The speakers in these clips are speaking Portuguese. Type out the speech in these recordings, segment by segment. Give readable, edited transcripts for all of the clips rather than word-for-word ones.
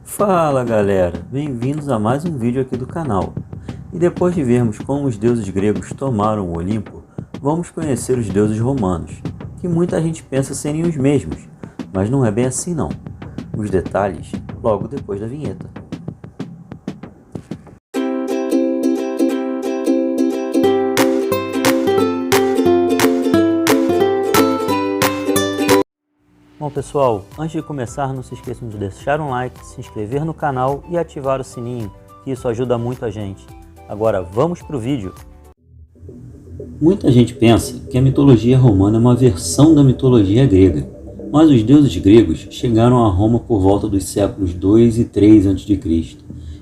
Fala galera, bem-vindos a mais um vídeo aqui do canal. E depois de vermos como os deuses gregos tomaram o Olimpo, vamos conhecer os deuses romanos, que muita gente pensa serem os mesmos, mas não é bem assim não. Os detalhes logo depois da vinheta. Bom pessoal, antes de começar não se esqueçam de deixar um like, se inscrever no canal e ativar o sininho, que isso ajuda muito a gente. Agora vamos para o vídeo. Muita gente pensa que a mitologia romana é uma versão da mitologia grega, mas os deuses gregos chegaram a Roma por volta dos séculos 2 e 3 a.C.,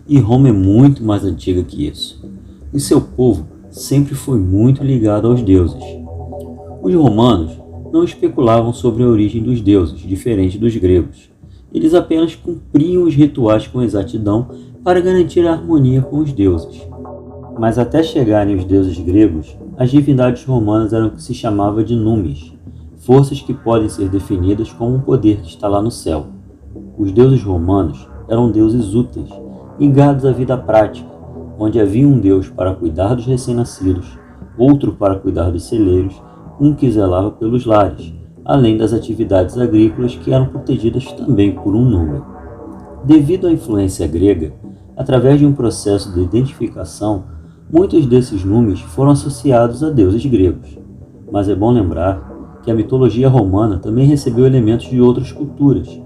e Roma é muito mais antiga que isso. E seu povo sempre foi muito ligado aos deuses. Os romanos não especulavam sobre a origem dos deuses, diferente dos gregos. Eles apenas cumpriam os rituais com exatidão para garantir a harmonia com os deuses. Mas até chegarem os deuses gregos, as divindades romanas eram o que se chamava de numes, forças que podem ser definidas como um poder que está lá no céu. Os deuses romanos eram deuses úteis, ligados à vida prática, onde havia um deus para cuidar dos recém-nascidos, outro para cuidar dos celeiros, um que zelava pelos lares, além das atividades agrícolas que eram protegidas também por um número. Devido à influência grega, através de um processo de identificação, muitos desses números foram associados a deuses gregos. Mas é bom lembrar que a mitologia romana também recebeu elementos de outras culturas,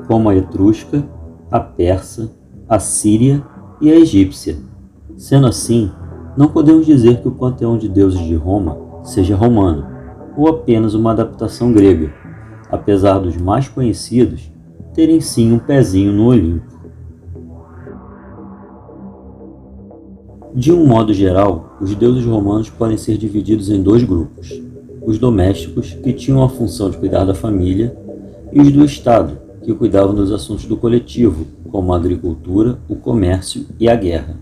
como a etrusca, a persa, a síria e a egípcia. Sendo assim, não podemos dizer que o panteão de deuses de Roma seja romano, ou apenas uma adaptação grega, apesar dos mais conhecidos terem sim um pezinho no Olimpo. De um modo geral, os deuses romanos podem ser divididos em dois grupos: os domésticos, que tinham a função de cuidar da família, e os do Estado, que cuidavam dos assuntos do coletivo, como a agricultura, o comércio e a guerra.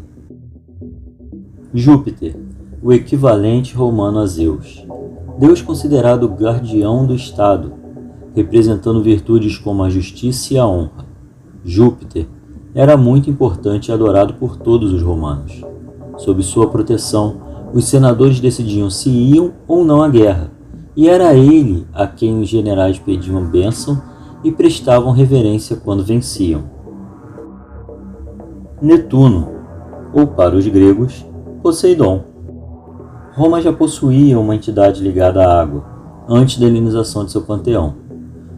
Júpiter, o equivalente romano a Zeus. Deus considerado o guardião do Estado, representando virtudes como a justiça e a honra. Júpiter era muito importante e adorado por todos os romanos. Sob sua proteção, os senadores decidiam se iam ou não à guerra, e era ele a quem os generais pediam bênção e prestavam reverência quando venciam. Netuno, ou para os gregos, Poseidon. Roma já possuía uma entidade ligada à água, antes da helenização de seu panteão.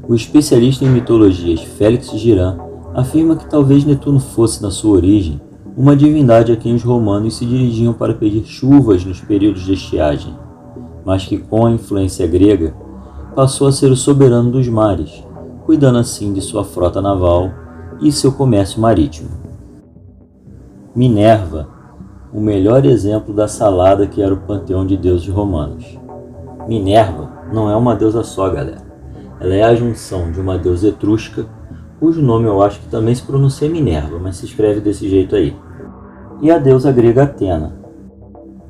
O especialista em mitologias Félix Girand afirma que talvez Netuno fosse, na sua origem, uma divindade a quem os romanos se dirigiam para pedir chuvas nos períodos de estiagem, mas que com a influência grega passou a ser o soberano dos mares, cuidando assim de sua frota naval e seu comércio marítimo. Minerva, o melhor exemplo da salada que era o panteão de deuses romanos. Minerva não é uma deusa só, galera. Ela é a junção de uma deusa etrusca, cujo nome eu acho que também se pronuncia Minerva, mas se escreve desse jeito aí, e a deusa grega Atena.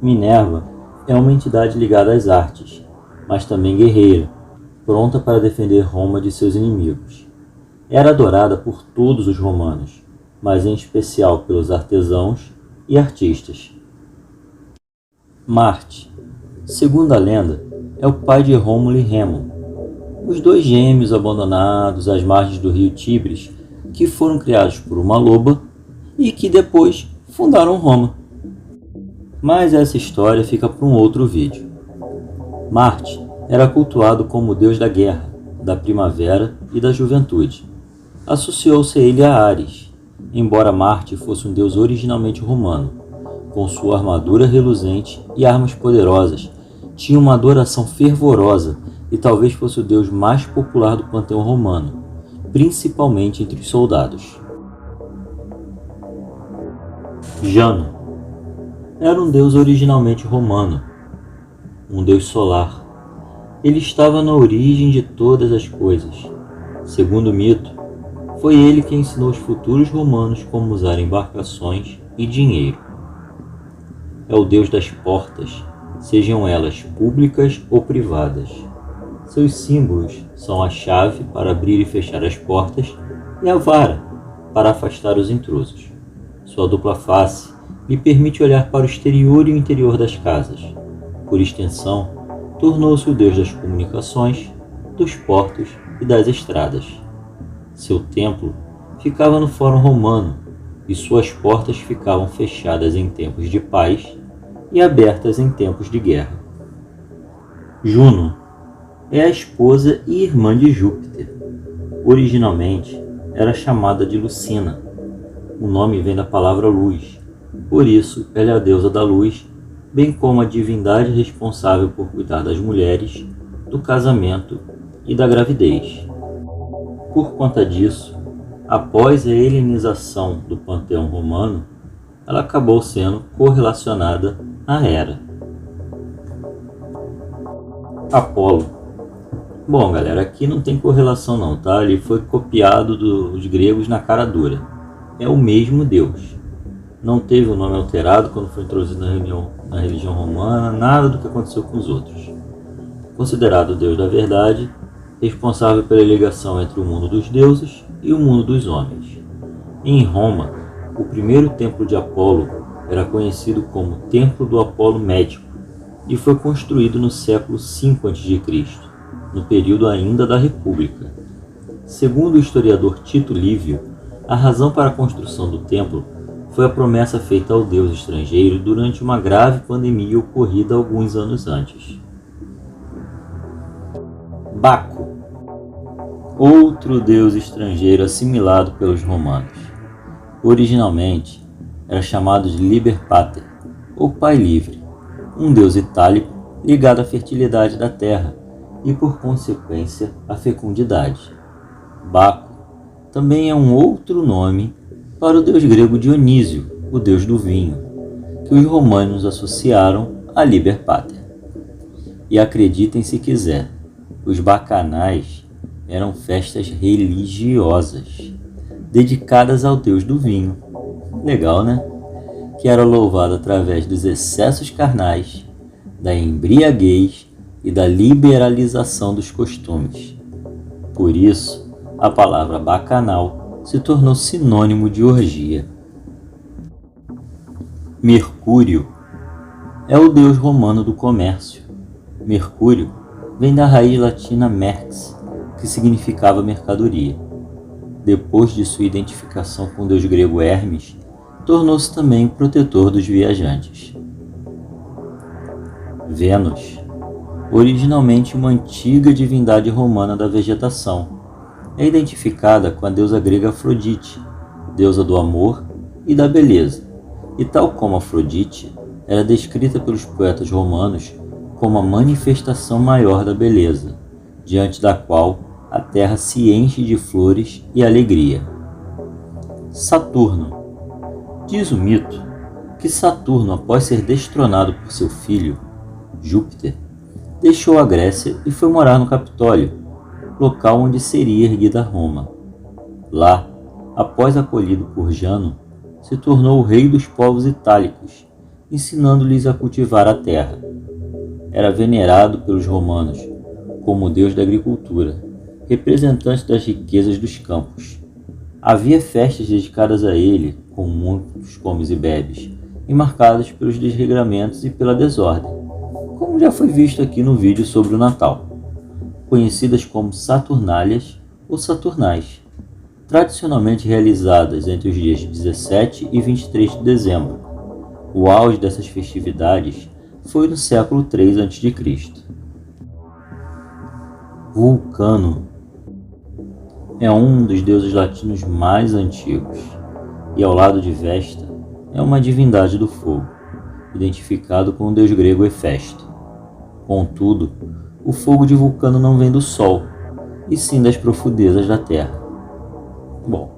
Minerva é uma entidade ligada às artes, mas também guerreira, pronta para defender Roma de seus inimigos. Era adorada por todos os romanos, mas em especial pelos artesãos e artistas. Marte, segundo a lenda, é o pai de Rômulo e Remo, os dois gêmeos abandonados às margens do rio Tigres, que foram criados por uma loba e que depois fundaram Roma. Mas essa história fica para um outro vídeo. Marte era cultuado como o deus da guerra, da primavera e da juventude. Associou-se a ele a Ares, embora Marte fosse um deus originalmente romano. Com sua armadura reluzente e armas poderosas, tinha uma adoração fervorosa e talvez fosse o deus mais popular do panteão romano, principalmente entre os soldados. Jano era um deus originalmente romano, um deus solar. Ele estava na origem de todas as coisas. Segundo o mito, foi ele quem ensinou os futuros romanos como usar embarcações e dinheiro. É o deus das portas, sejam elas públicas ou privadas. Seus símbolos são a chave para abrir e fechar as portas e a vara, para afastar os intrusos. Sua dupla face lhe permite olhar para o exterior e o interior das casas. Por extensão, tornou-se o deus das comunicações, dos portos e das estradas. Seu templo ficava no Fórum Romano e suas portas ficavam fechadas em tempos de paz e abertas em tempos de guerra. Juno é a esposa e irmã de Júpiter. Originalmente era chamada de Lucina. O nome vem da palavra luz, por isso ela é a deusa da luz, bem como a divindade responsável por cuidar das mulheres, do casamento e da gravidez. Por conta disso, após a helenização do panteão romano, ela acabou sendo correlacionada à Hera. Apolo. Bom, galera, aqui não tem correlação não, tá? Ele foi copiado dos gregos na cara dura. É o mesmo deus. Não teve o nome alterado quando foi introduzido na religião romana, nada do que aconteceu com os outros. Considerado o deus da verdade, responsável pela ligação entre o mundo dos deuses e o mundo dos homens. Em Roma, o primeiro templo de Apolo era conhecido como Templo do Apolo Médico e foi construído no século V a.C., no período ainda da República. Segundo o historiador Tito Livio, a razão para a construção do templo foi a promessa feita ao deus estrangeiro durante uma grave pandemia ocorrida alguns anos antes. Baco, outro deus estrangeiro assimilado pelos romanos. Originalmente era chamado de Liber Pater, ou Pai Livre, um deus itálico ligado à fertilidade da terra e, por consequência, à fecundidade. Baco também é um outro nome para o deus grego Dionísio, o deus do vinho, que os romanos associaram a Liber Pater. E acreditem se quiser, os bacanais eram festas religiosas, dedicadas ao deus do vinho. Legal, né? Que era louvado através dos excessos carnais, da embriaguez e da liberalização dos costumes. Por isso, a palavra bacanal se tornou sinônimo de orgia. Mercúrio é o deus romano do comércio. Mercúrio vem da raiz latina merx, que significava mercadoria. Depois de sua identificação com o deus grego Hermes, tornou-se também protetor dos viajantes. Vênus, originalmente uma antiga divindade romana da vegetação, é identificada com a deusa grega Afrodite, deusa do amor e da beleza, e tal como Afrodite, era descrita pelos poetas romanos como a manifestação maior da beleza, diante da qual a terra se enche de flores e alegria. Saturno. Diz o mito que Saturno, após ser destronado por seu filho, Júpiter, deixou a Grécia e foi morar no Capitólio, local onde seria erguida Roma. Lá, após acolhido por Jano, se tornou o rei dos povos itálicos, ensinando-lhes a cultivar a terra. Era venerado pelos romanos como o deus da agricultura, representante das riquezas dos campos. Havia festas dedicadas a ele, com muitos comes e bebes, e marcadas pelos desregramentos e pela desordem, como já foi visto aqui no vídeo sobre o Natal, conhecidas como Saturnálias ou Saturnais, tradicionalmente realizadas entre os dias 17 e 23 de dezembro. O auge dessas festividades foi no século III a.C. Vulcano é um dos deuses latinos mais antigos e, ao lado de Vesta, é uma divindade do fogo, identificado com o deus grego Hefesto. Contudo, o fogo de Vulcano não vem do Sol, e sim das profundezas da Terra. Bom,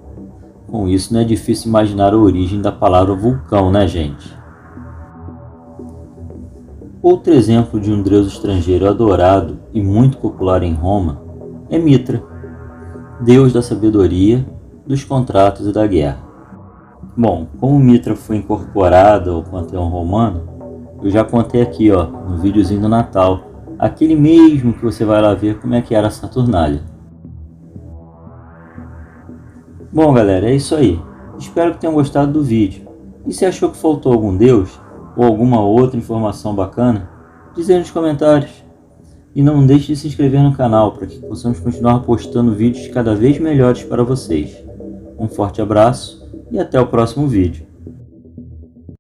com isso não é difícil imaginar a origem da palavra vulcão, né, gente? Outro exemplo de um deus estrangeiro adorado e muito popular em Roma é Mitra, deus da sabedoria, dos contratos e da guerra. Bom, como Mitra foi incorporado ao panteão romano, eu já contei aqui, no videozinho do Natal, aquele mesmo que você vai lá ver como é que era a Saturnália. Bom galera, é isso aí. Espero que tenham gostado do vídeo. E se achou que faltou algum deus ou alguma outra informação bacana, diz aí nos comentários. E não deixe de se inscrever no canal para que possamos continuar postando vídeos cada vez melhores para vocês. Um forte abraço e até o próximo vídeo.